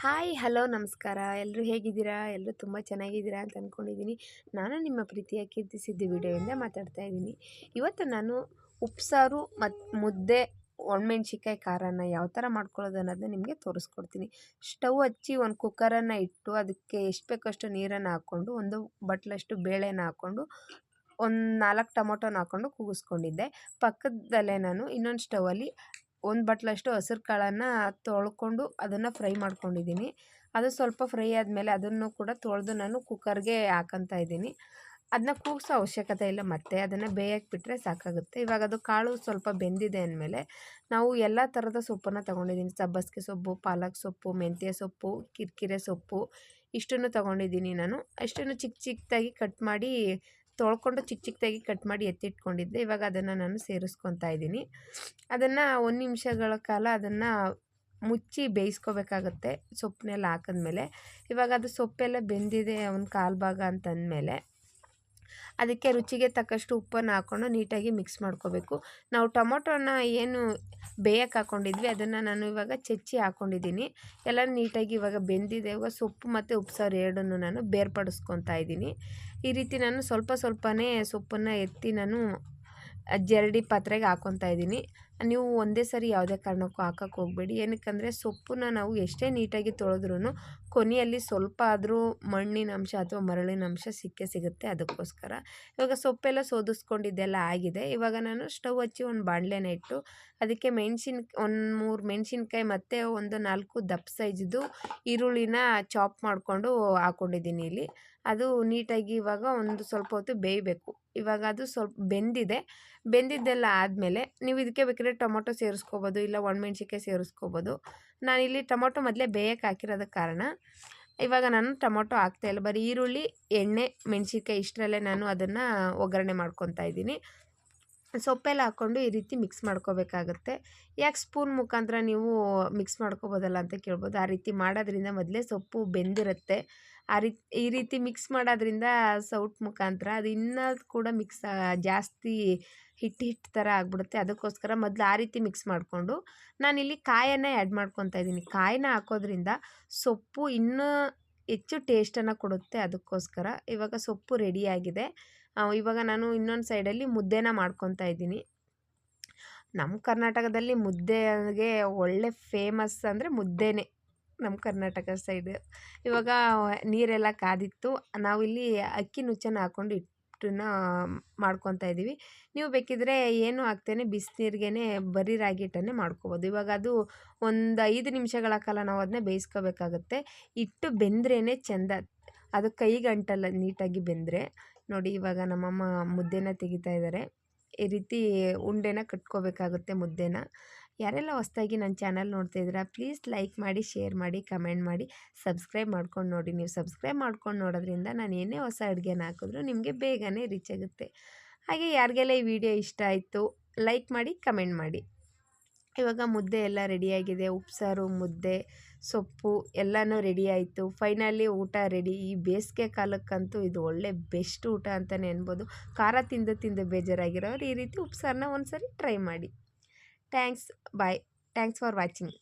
Hi hello ನಮಸ್ಕಾರ. ಎಲ್ಲರೂ ಹೇಗಿದ್ದೀರಾ? ಎಲ್ಲರೂ ತುಂಬ ಚೆನ್ನಾಗಿದ್ದೀರಾ ಅಂತ ಅಂದ್ಕೊಂಡಿದ್ದೀನಿ. ನಾನು ನಿಮ್ಮ ಪ್ರೀತಿಯ ಕೀರ್ತಿ ಸಿದ್ದು ವಿಡಿಯೋಯಿಂದ ಮಾತಾಡ್ತಾ ಇದ್ದೀನಿ. ಇವತ್ತು ನಾನು ಉಪ್ಸಾರು ಮತ್ತು ಮುದ್ದೆ ಒಣಮೆಣ್ಸಿಕಾಯಿ ಖಾರನ ಯಾವ ಥರ ಮಾಡ್ಕೊಳ್ಳೋದು ಅನ್ನೋದನ್ನ ನಿಮಗೆ ತೋರಿಸ್ಕೊಡ್ತೀನಿ. ಸ್ಟವ್ ಹಚ್ಚಿ ಒಂದು ಕುಕ್ಕರನ್ನು ಇಟ್ಟು ಅದಕ್ಕೆ ಎಷ್ಟು ಬೇಕೋ ಅಷ್ಟು ನೀರನ್ನು ಹಾಕ್ಕೊಂಡು ಒಂದು ಬಟ್ಲಷ್ಟು ಬೇಳೆನ ಹಾಕ್ಕೊಂಡು ಒಂದು 4 ಟೊಮೊಟೊನ ಹಾಕ್ಕೊಂಡು ಕೂಗಿಸ್ಕೊಂಡಿದ್ದೆ. ಪಕ್ಕದಲ್ಲೇ ನಾನು ಇನ್ನೊಂದು ಸ್ಟವಲ್ಲಿ ಒಂದು ಬಟ್ಲಷ್ಟು ಹಸಿರು ಕಾಳನ್ನು ತೊಳ್ಕೊಂಡು ಅದನ್ನು ಫ್ರೈ ಮಾಡ್ಕೊಂಡಿದ್ದೀನಿ. ಅದು ಸ್ವಲ್ಪ ಫ್ರೈ ಆದಮೇಲೆ ಅದನ್ನು ಕೂಡ ತೊಳೆದು ನಾನು ಕುಕ್ಕರ್ಗೆ ಹಾಕೋಂತ ಇದ್ದೀನಿ. ಅದನ್ನ ಕೂಗಿಸೋ ಅವಶ್ಯಕತೆ ಇಲ್ಲ, ಮತ್ತೆ ಅದನ್ನು ಬೇಯಕ್ಕೆ ಬಿಟ್ಟರೆ ಸಾಕಾಗುತ್ತೆ. ಇವಾಗ ಅದು ಕಾಳು ಸ್ವಲ್ಪ ಬೆಂದಿದೆ ಅಂದಮೇಲೆ ನಾವು ಎಲ್ಲ ಥರದ ಸೊಪ್ಪನ್ನು ತೊಗೊಂಡಿದ್ದೀನಿ. ಸಬ್ಬಸಿಗೆ ಸೊಪ್ಪು, ಪಾಲಕ್ ಸೊಪ್ಪು, ಮೆಂತ್ಯ ಸೊಪ್ಪು, ಕಿರಿಕಿರೆ ಸೊಪ್ಪು ಇಷ್ಟನ್ನು ತೊಗೊಂಡಿದ್ದೀನಿ ನಾನು. ಅಷ್ಟನ್ನು ಚಿಕ್ಕ ಚಿಕ್ಕದಾಗಿ ಕಟ್ ಮಾಡಿ ತೊಳ್ಕೊಂಡು ಚಿಕ್ಕ ಚಿಕ್ಕದಾಗಿ ಕಟ್ ಮಾಡಿ ಎತ್ತಿಟ್ಕೊಂಡಿದ್ದೆ. ಇವಾಗ ಅದನ್ನು ನಾನು ಸೇರಿಸ್ಕೊತಾ ಇದ್ದೀನಿ. ಅದನ್ನು 1 ನಿಮಿಷಗಳ ಕಾಲ ಅದನ್ನು ಮುಚ್ಚಿ ಬೇಯಿಸ್ಕೋಬೇಕಾಗತ್ತೆ ಸೊಪ್ಪನ್ನೆಲ್ಲ ಹಾಕಿದ್ಮೇಲೆ. ಇವಾಗ ಅದು ಸೊಪ್ಪೆಲ್ಲ ಬೆಂದಿದೆ ಒಂದು ಕಾಲು ಭಾಗ ಅಂತಂದಮೇಲೆ ಅದಕ್ಕೆ ರುಚಿಗೆ ತಕ್ಕಷ್ಟು ಉಪ್ಪನ್ನು ಹಾಕ್ಕೊಂಡು ನೀಟಾಗಿ ಮಿಕ್ಸ್ ಮಾಡ್ಕೋಬೇಕು. ನಾವು ಟೊಮೊಟೊನ ಏನು ಬೇಯಕ್ಕೆ ಹಾಕ್ಕೊಂಡಿದ್ವಿ ಅದನ್ನು ನಾನು ಇವಾಗ ಚೆಚ್ಚಿ ಹಾಕ್ಕೊಂಡಿದ್ದೀನಿ. ಎಲ್ಲ ನೀಟಾಗಿ ಇವಾಗ ಬೆಂದಿದೆ. ಇವಾಗ ಸೊಪ್ಪು ಮತ್ತು ಉಪ್ಸಾರು ಎರಡನ್ನೂ ನಾನು ಬೇರ್ಪಡಿಸ್ಕೊತಾ ಇದ್ದೀನಿ. ಈ ರೀತಿ ನಾನು ಸ್ವಲ್ಪ ಸ್ವಲ್ಪನೇ ಸೊಪ್ಪನ್ನು ಎತ್ತಿ ನಾನು ಜರಡಿ ಪಾತ್ರೆಗೆ ಹಾಕ್ಕೊತಾ ಇದ್ದೀನಿ. ನೀವು ಒಂದೇ ಸರಿ ಯಾವುದೇ ಕಾರಣಕ್ಕೂ ಹಾಕೋಕ್ಕೆ ಹೋಗಬೇಡಿ. ಏನಕ್ಕಂದರೆ ಸೊಪ್ಪನ್ನ ನಾವು ಎಷ್ಟೇ ನೀಟಾಗಿ ತೊಳೆದ್ರೂ ಕೊನೆಯಲ್ಲಿ ಸ್ವಲ್ಪ ಆದರೂ ಮಣ್ಣಿನ ಅಂಶ ಅಥವಾ ಮರಳಿನ ಅಂಶ ಸಿಕ್ಕೇ ಸಿಗುತ್ತೆ. ಅದಕ್ಕೋಸ್ಕರ ಇವಾಗ ಸೊಪ್ಪೆಲ್ಲ ಸೋದಿಸ್ಕೊಂಡಿದ್ದೆಲ್ಲ ಆಗಿದೆ. ಇವಾಗ ನಾನು ಸ್ಟವ್ ಹಚ್ಚಿ ಒಂದು ಬಾಣಲೆನ ಇಟ್ಟು ಅದಕ್ಕೆ ಒಂದು 3 ಮೆಣಸಿನ್ಕಾಯಿ ಮತ್ತು ಒಂದು 4 ದಪ್ಪ ಸೈಜ್ದು ಈರುಳ್ಳಿನ ಚಾಪ್ ಮಾಡಿಕೊಂಡು ಹಾಕ್ಕೊಂಡಿದ್ದೀನಿ ಇಲ್ಲಿ. ಅದು ನೀಟಾಗಿ ಇವಾಗ ಒಂದು ಸ್ವಲ್ಪ ಹೊತ್ತು ಬೇಯಬೇಕು. ಇವಾಗ ಅದು ಸ್ವಲ್ಪ ಬೆಂದಿದ್ದೆಲ್ಲ ಆದಮೇಲೆ ನೀವು ಇದಕ್ಕೆ ಬೇಕಾದ್ರೆ ಟೊಮೊಟೊ ಸೇರಿಸ್ಕೋಬೋದು, ಇಲ್ಲ ಒಣಮೆಣ್ಸಿಕಾಯಿ ಸೇರಿಸ್ಕೋಬೋದು. ನಾನಿಲ್ಲಿ ಟೊಮೊಟೊ ಮೊದಲೇ ಬೇಯಕ್ಕೆ ಹಾಕಿರೋದ ಕಾರಣ ಇವಾಗ ನಾನು ಟೊಮೊಟೊ ಹಾಕ್ತಾಯಿಲ್ಲ. ಬರೀ ಈರುಳ್ಳಿ, ಎಣ್ಣೆ, ಮೆಣಸಿನ್ಕಾಯಿ ಇಷ್ಟರಲ್ಲೇ ನಾನು ಅದನ್ನು ಒಗ್ಗರಣೆ ಮಾಡ್ಕೊತಾ ಇದ್ದೀನಿ. ಸೊಪ್ಪೆಲ್ಲ ಹಾಕ್ಕೊಂಡು ಈ ರೀತಿ ಮಿಕ್ಸ್ ಮಾಡ್ಕೋಬೇಕಾಗತ್ತೆ. ಯಾಕೆ ಸ್ಪೂನ್ ಮುಖಾಂತರ ನೀವು ಮಿಕ್ಸ್ ಮಾಡ್ಕೋಬೋದಲ್ಲ ಅಂತ ಕೇಳ್ಬೋದು. ಆ ರೀತಿ ಮಾಡೋದ್ರಿಂದ ಮೊದಲೇ ಸೊಪ್ಪು ಬೆಂದಿರುತ್ತೆ. ಈ ರೀತಿ ಮಿಕ್ಸ್ ಮಾಡೋದ್ರಿಂದ ಸೌಟ್ ಮುಖಾಂತರ ಅದು ಇನ್ನೂ ಕೂಡ ಜಾಸ್ತಿ ಹಿಟ್ಟು ಥರ ಆಗಿಬಿಡುತ್ತೆ. ಅದಕ್ಕೋಸ್ಕರ ಮೊದಲು ಆ ರೀತಿ ಮಿಕ್ಸ್ ಮಾಡಿಕೊಂಡು ನಾನಿಲ್ಲಿ ಕಾಯನ್ನು ಆ್ಯಡ್ ಮಾಡ್ಕೊತಾ ಇದ್ದೀನಿ. ಕಾಯಿನ ಹಾಕೋದ್ರಿಂದ ಸೊಪ್ಪು ಇನ್ನೂ ಹೆಚ್ಚು ಟೇಸ್ಟನ್ನು ಕೊಡುತ್ತೆ. ಅದಕ್ಕೋಸ್ಕರ ಇವಾಗ ಸೊಪ್ಪು ರೆಡಿಯಾಗಿದೆ. ಇವಾಗ ನಾನು ಇನ್ನೊಂದು ಸೈಡಲ್ಲಿ ಮುದ್ದೆನ ಮಾಡ್ಕೊತಾ ಇದ್ದೀನಿ. ನಮ್ಮ ಕರ್ನಾಟಕದಲ್ಲಿ ಮುದ್ದೆಗೆ ಒಳ್ಳೆ ಫೇಮಸ್ ಅಂದರೆ ಮುದ್ದೆನೇ, ನಮ್ಮ ಕರ್ನಾಟಕ ಸೈಡ್. ಇವಾಗ ನೀರೆಲ್ಲ ಕಾದಿತ್ತು. ನಾವಿಲ್ಲಿ ಅಕ್ಕಿ ನುಚ್ಚನ್ನು ಹಾಕ್ಕೊಂಡು ಹಿಟ್ಟನ್ನ ಮಾಡ್ಕೊತಾ ಇದ್ದೀವಿ. ನೀವು ಬೇಕಿದ್ರೆ ಏನು ಹಾಕ್ತೇನೆ ಬಿಸಿನೀರಿಗೇ ಬರೀ ರಾಗಿ ಹಿಟ್ಟನ್ನೇ ಮಾಡ್ಕೋಬೋದು. ಇವಾಗ ಅದು ಒಂದು 5 ನಿಮಿಷಗಳ ಕಾಲ ನಾವು ಅದನ್ನ ಬೇಯಿಸ್ಕೋಬೇಕಾಗತ್ತೆ. ಹಿಟ್ಟು ಬೆಂದ್ರೇ ಚೆಂದ, ಅದು ಕೈಗೆ ಅಂಟಲ್ಲ ನೀಟಾಗಿ ಬೆಂದರೆ. ನೋಡಿ ಇವಾಗ ನಮ್ಮಮ್ಮ ಮುದ್ದೆನ ತೆಗಿತಾ ಇದ್ದಾರೆ. ಈ ರೀತಿ ಉಂಡೆನ ಕಟ್ಕೋಬೇಕಾಗುತ್ತೆ ಮುದ್ದೆನ. ಯಾರೆಲ್ಲ ಹೊಸದಾಗಿ ನನ್ನ ಚಾನಲ್ ನೋಡ್ತಾ ಇದ್ದೀರಾ ಪ್ಲೀಸ್ ಲೈಕ್ ಮಾಡಿ, ಶೇರ್ ಮಾಡಿ, ಕಮೆಂಟ್ ಮಾಡಿ, ಸಬ್ಸ್ಕ್ರೈಬ್ ಮಾಡ್ಕೊಂಡು ನೋಡಿ. ನೀವು ಸಬ್ಸ್ಕ್ರೈಬ್ ಮಾಡ್ಕೊಂಡು ನೋಡೋದ್ರಿಂದ ನಾನು ಏನೇ ಹೊಸ ಅಡುಗೆನ ಹಾಕಿದ್ರೂ ನಿಮಗೆ ಬೇಗನೆ ರೀಚ್ ಆಗುತ್ತೆ. ಹಾಗೆ ಯಾರಿಗೆಲ್ಲ ಈ ವಿಡಿಯೋ ಇಷ್ಟ ಆಯಿತು ಲೈಕ್ ಮಾಡಿ, ಕಮೆಂಟ್ ಮಾಡಿ. ಇವಾಗ ಮುದ್ದೆ ಎಲ್ಲ ರೆಡಿಯಾಗಿದೆ. ಉಪ್ಸಾರು, ಮುದ್ದೆ, ಸೊಪ್ಪು ಎಲ್ಲನೂ ರೆಡಿ ಆಯಿತು. ಫೈನಲಿ ಊಟ ರೆಡಿ. ಈ ಬೇಸಿಗೆ ಕಾಲಕ್ಕಂತೂ ಇದು ಒಳ್ಳೆ ಬೆಸ್ಟ್ ಊಟ ಅಂತಲೇ ಅನ್ಬೋದು. ಖಾರ ತಿಂದು ಬೇಜಾರಾಗಿರೋರು ಈ ರೀತಿ ಉಪ್ಸಾರನ್ನ ಒಂದು ಸರಿ ಟ್ರೈ ಮಾಡಿ. Thanks. Bye. Thanks for watching.